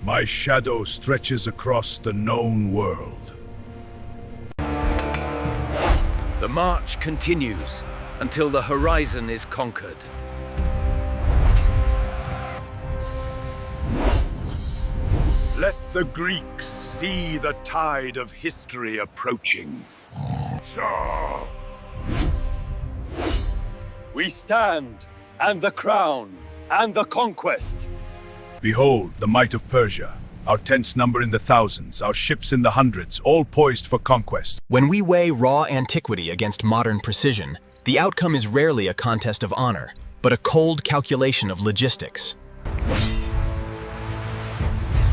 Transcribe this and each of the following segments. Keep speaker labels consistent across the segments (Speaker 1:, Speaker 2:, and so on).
Speaker 1: My shadow stretches across the known world.
Speaker 2: The march continues until the horizon is conquered.
Speaker 1: Let the Greeks see the tide of history approaching.
Speaker 3: We stand, and the crown, and the conquest.
Speaker 1: Behold the might of Persia, our tents number in the thousands, our ships in the hundreds, all poised for conquest.
Speaker 4: When we weigh raw antiquity against modern precision, the outcome is rarely a contest of honor, but a cold calculation of logistics.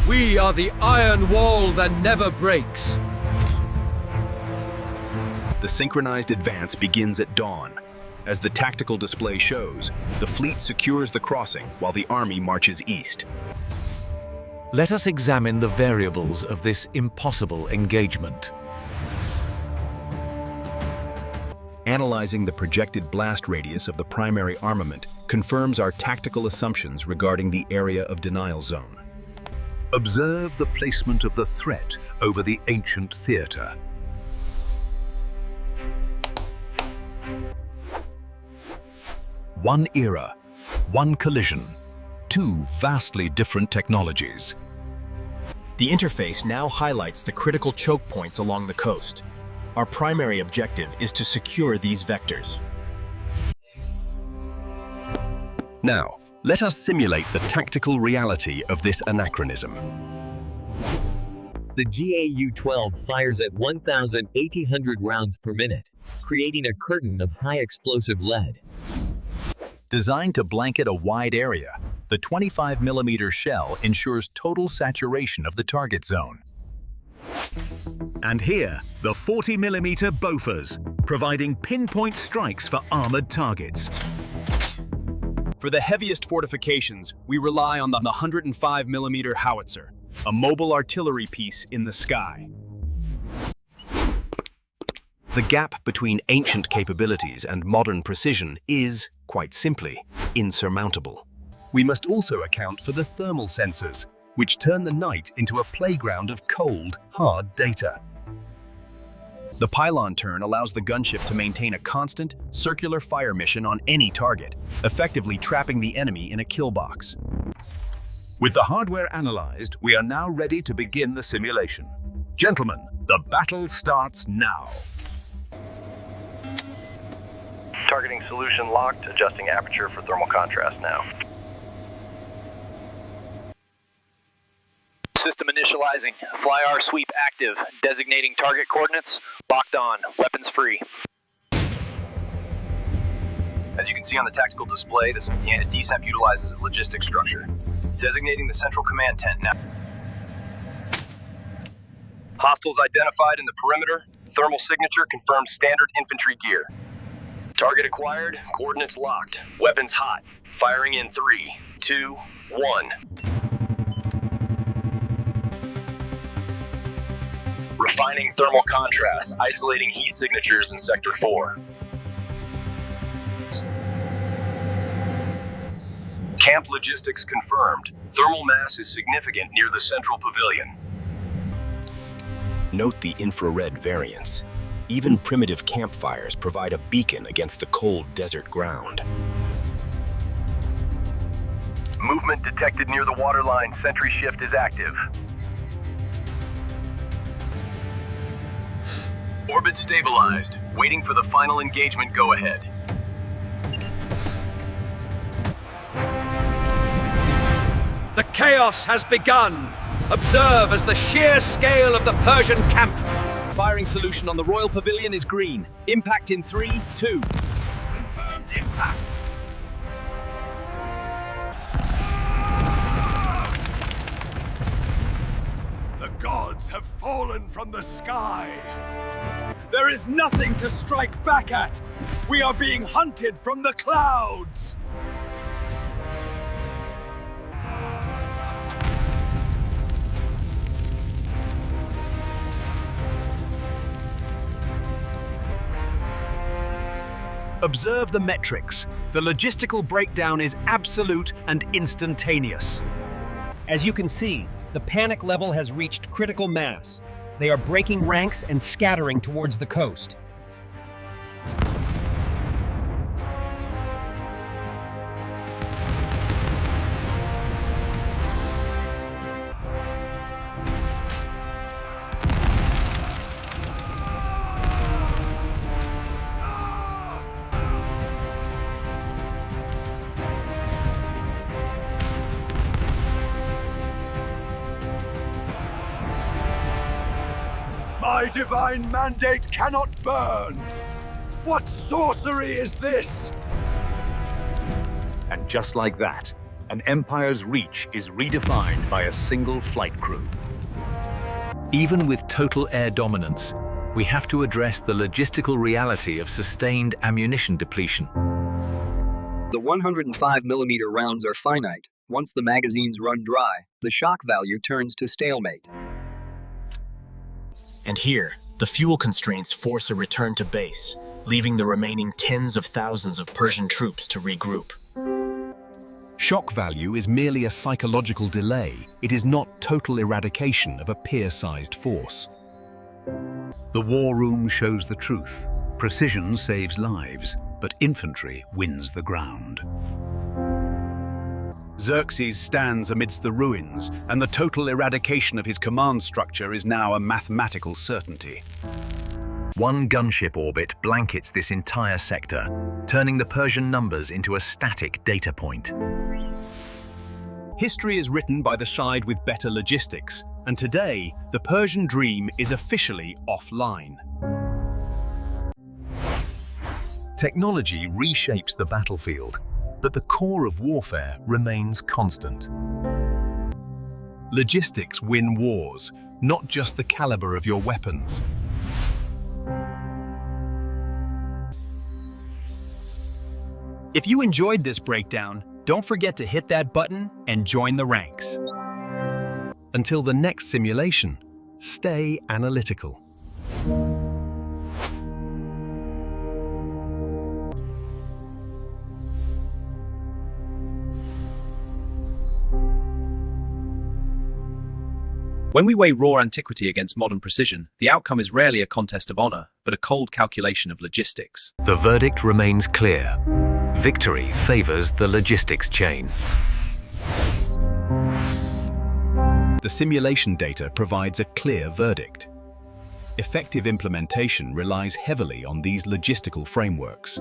Speaker 2: We are the iron wall that never breaks.
Speaker 4: The synchronized advance begins at dawn. As the tactical display shows, the fleet secures the crossing while the army marches east.
Speaker 2: Let us examine the variables of this impossible engagement.
Speaker 4: Analyzing the projected blast radius of the primary armament confirms our tactical assumptions regarding the area of denial zone.
Speaker 5: Observe the placement of the threat over the ancient theater. One era, one collision, two vastly different technologies.
Speaker 4: The interface now highlights the critical choke points along the coast. Our primary objective is to secure these vectors.
Speaker 5: Now, let us simulate the tactical reality of this anachronism.
Speaker 6: The GAU-12 fires at 1,800 rounds per minute, creating a curtain of high explosive lead.
Speaker 5: Designed to blanket a wide area, the 25mm shell ensures total saturation of the target zone. And here, the 40mm Bofors, providing pinpoint strikes for armored targets.
Speaker 4: For the heaviest fortifications, we rely on the 105mm howitzer, a mobile artillery piece in the sky.
Speaker 5: The gap between ancient capabilities and modern precision is, quite simply, insurmountable. We must also account for the thermal sensors, which turn the night into a playground of cold, hard data.
Speaker 4: The pylon turn allows the gunship to maintain a constant, circular fire mission on any target, effectively trapping the enemy in a kill box.
Speaker 5: With the hardware analyzed, we are now ready to begin the simulation. Gentlemen, the battle starts now.
Speaker 7: Targeting solution locked, adjusting aperture for thermal contrast now.
Speaker 8: System initializing. Fly-R sweep active. Designating target coordinates. Locked on. Weapons free.
Speaker 7: As you can see on the tactical display, this DSAP utilizes a logistics structure. Designating the central command tent now. Hostiles identified in the perimeter. Thermal signature confirms standard infantry gear. Target acquired, coordinates locked, weapons hot. Firing in 3, 2, 1. Refining thermal contrast, isolating heat signatures in Sector 4. Camp logistics confirmed. Thermal mass is significant near the central pavilion.
Speaker 5: Note the infrared variance. Even primitive campfires provide a beacon against the cold desert ground.
Speaker 7: Movement detected near the waterline. Sentry shift is active. Orbit stabilized. Waiting for the final engagement go-ahead.
Speaker 2: The chaos has begun. Observe as the sheer scale of the Persian camp.
Speaker 4: Firing solution on the Royal Pavilion is green. Impact in 3, 2.
Speaker 1: Confirmed impact. The gods have fallen from the sky. There is nothing to strike back at. We are being hunted from the clouds.
Speaker 5: Observe the metrics. The logistical breakdown is absolute and instantaneous.
Speaker 4: As you can see,
Speaker 9: The panic level has reached critical mass. They are breaking ranks and scattering towards the coast.
Speaker 1: My divine mandate cannot burn! What sorcery is this?
Speaker 10: And just like that, an empire's reach is redefined by a single flight crew.
Speaker 5: Even with total air dominance, we have to address the logistical reality of sustained ammunition depletion.
Speaker 11: The 105mm rounds are finite. Once the magazines run dry, the shock value turns to stalemate.
Speaker 12: And here, the fuel constraints force a return to base, leaving the remaining tens of thousands of Persian troops to regroup.
Speaker 4: Shock value is merely a psychological delay. It is not total eradication of a peer-sized force.
Speaker 10: The war room shows the truth. Precision saves lives, but infantry wins the ground.
Speaker 4: Xerxes stands amidst the ruins, and the total eradication of his command structure is now a mathematical certainty.
Speaker 5: One gunship orbit blankets this entire sector, turning the Persian numbers into a static data point.
Speaker 4: History is written by the side with better logistics, and today, the Persian dream is officially offline.
Speaker 5: Technology reshapes the battlefield, but the core of warfare remains constant.
Speaker 4: Logistics win wars, not just the caliber of your weapons. If you enjoyed this breakdown, don't forget to hit that button and join the ranks. Until the next simulation, stay analytical.
Speaker 13: When we weigh raw antiquity against modern precision, the outcome is rarely a contest of honor, but a cold calculation of logistics.
Speaker 5: The verdict remains clear. Victory favors the logistics chain.
Speaker 4: The simulation data provides a clear verdict. Effective implementation relies heavily on these logistical frameworks.